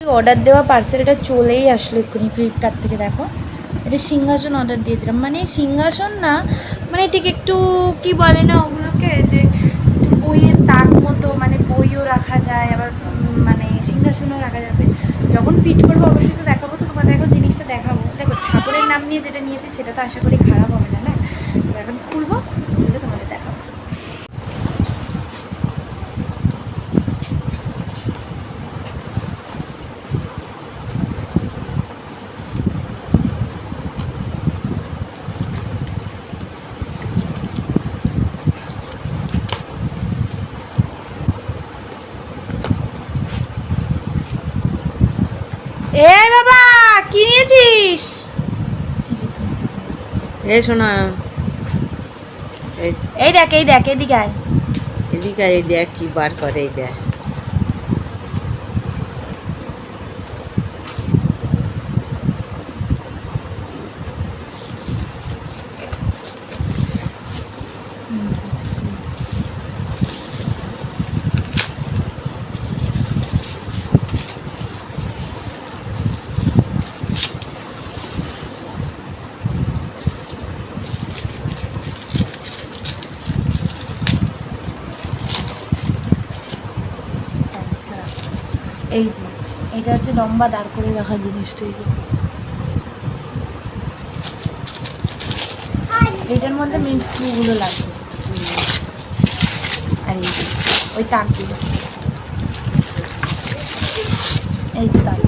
Order দেওয়া পার্সেলটা চলেই আসলো এক্ষুনি ফ্লিপকার্ট থেকে। দেখো এটা সিংহাসন অর্ডার দিয়েছিলাম, মানে সিংহাসন না, মানে ঠিক একটু কি বলে না ওগুলোকে, যে বইয়ের তাক মতো, মানে বইও রাখা যায় আবার মানে সিংহাসনও রাখা যাবে। যখন ফিট করবো অবশ্যই তো দেখাবো, তো তোমাদের এখন জিনিসটা দেখাবো। দেখো ঠাকুরের নাম নিয়ে যেটা নিয়েছি সেটা তো আশা করি খারাপ হবে না, না? এখন খুলবো, খুলে তোমাদের দেখাবো। এ বাবা কি নিয়েছিস? এ শোনা, এই দেখ এই দেখ, এদিকে আয়। এদিকে এই দেখ কি বার করে, এই দেখ। এই যে এটা হচ্ছে লম্বা দাঁড় করে রাখা জিনিসটা। এই যে এটার মধ্যে মেন স্ক্রুগুলো লাগবে, আর এই যে ওই তাকগুলো, এই যে তাক।